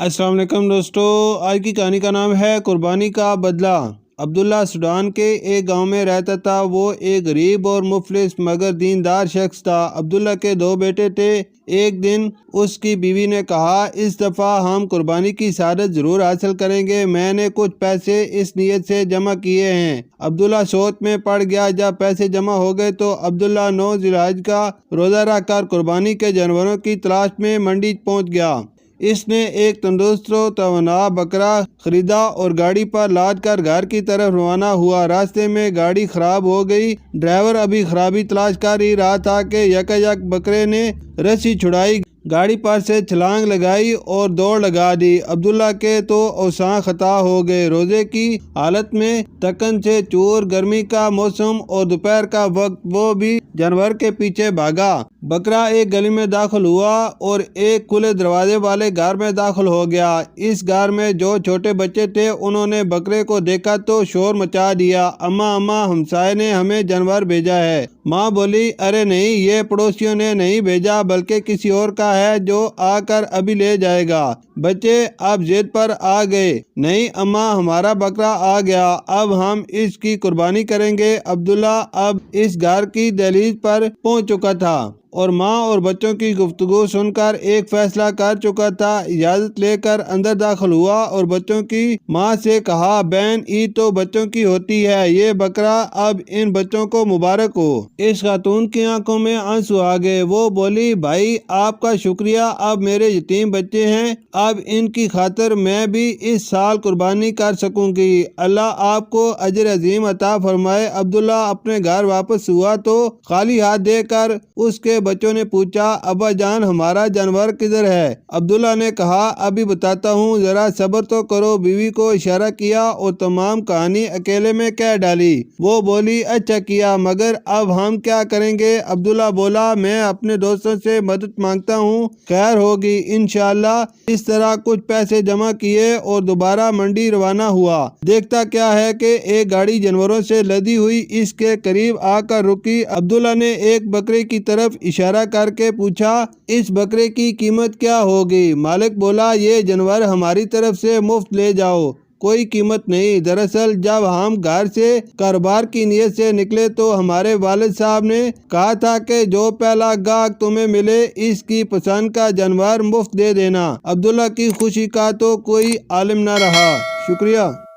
السلام علیکم دوستو، آج کی کہانی کا نام ہے قربانی کا بدلہ۔ عبداللہ سوڈان کے ایک گاؤں میں رہتا تھا۔ وہ ایک غریب اور مفلس مگر دیندار شخص تھا۔ عبداللہ کے 2 بیٹے تھے۔ ایک دن اس کی بیوی نے کہا، اس دفعہ ہم قربانی کی سعادت ضرور حاصل کریں گے۔ میں نے کچھ پیسے اس نیت سے جمع کیے ہیں۔ عبداللہ سوچ میں پڑ گیا۔ جب پیسے جمع ہو گئے تو عبداللہ 9 ذی الحجہ کا روزہ رکھ کر قربانی کے جانوروں کی تلاش میں منڈی پہنچ گیا۔ اس نے ایک تندرست و توانا بکرا خریدا اور گاڑی پر لاد کر گھر کی طرف روانہ ہوا۔ راستے میں گاڑی خراب ہو گئی۔ ڈرائیور ابھی خرابی تلاش کر ہی رہا تھا کہ یکایک بکرے نے رسی چھڑائی، گاڑی پر سے چھلانگ لگائی اور دوڑ لگا دی۔ عبداللہ کے تو اوزان خطا ہو گئے۔ روزے کی حالت میں تھکن سے چور، گرمی کا موسم اور دوپہر کا وقت، وہ بھی جانور کے پیچھے بھاگا۔ بکرا ایک گلی میں داخل ہوا اور ایک کھلے دروازے والے گھر میں داخل ہو گیا۔ اس گھر میں جو چھوٹے بچے تھے انہوں نے بکرے کو دیکھا تو شور مچا دیا، اماں ہمسائے نے ہمیں جانور بھیجا ہے۔ ماں بولی، ارے نہیں، یہ پڑوسیوں نے نہیں بھیجا بلکہ کسی اور کا ہے جو آ کر ابھی لے جائے گا۔ بچے اب ضد پر آ گئے، نہیں اماں، ہمارا بکرا آ گیا، اب ہم اس کی قربانی کریں گے۔ عبداللہ اب اس گھر کی دہلیز پر پہنچ چکا تھا اور ماں اور بچوں کی گفتگو سن کر ایک فیصلہ کر چکا تھا۔ اجازت لے کر اندر داخل ہوا اور بچوں کی ماں سے کہا، بہن، عید تو بچوں کی ہوتی ہے، یہ بکرا اب ان بچوں کو مبارک ہو۔ اس خاتون کی آنکھوں میں آنسو آ گئے۔ وہ بولی، بھائی آپ کا شکریہ، اب میرے یتیم بچے ہیں، اب ان کی خاطر میں بھی اس سال قربانی کر سکوں گی، اللہ آپ کو اجر عظیم عطا فرمائے۔ عبداللہ اپنے گھر واپس ہوا تو خالی ہاتھ دے کر اس کے بچوں نے پوچھا، ابا جان، ہمارا جانور کدھر ہے؟ عبداللہ نے کہا، ابھی بتاتا ہوں، ذرا صبر تو کرو۔ بیوی کو اشارہ کیا اور تمام کہانی اکیلے میں کہہ ڈالی۔ وہ بولی، اچھا کیا، مگر اب ہم کیا کریں گے؟ عبداللہ بولا، میں اپنے دوستوں سے مدد مانگتا ہوں، خیر ہوگی انشاءاللہ۔ اس طرح کچھ پیسے جمع کیے اور دوبارہ منڈی روانہ ہوا۔ دیکھتا کیا ہے کہ ایک گاڑی جانوروں سے لدی ہوئی اس کے قریب آ کر رکی۔ عبداللہ نے ایک بکرے کی طرف اشارہ کر کے پوچھا، اس بکرے کی قیمت کیا ہوگی؟ مالک بولا، یہ جانور ہماری طرف سے مفت لے جاؤ، کوئی قیمت نہیں۔ دراصل جب ہم گھر سے کاروبار کی نیت سے نکلے تو ہمارے والد صاحب نے کہا تھا کہ جو پہلا گاہک تمہیں ملے اس کی پسند کا جانور مفت دے دینا۔ عبداللہ کی خوشی کا تو کوئی عالم نہ رہا۔ شکریہ۔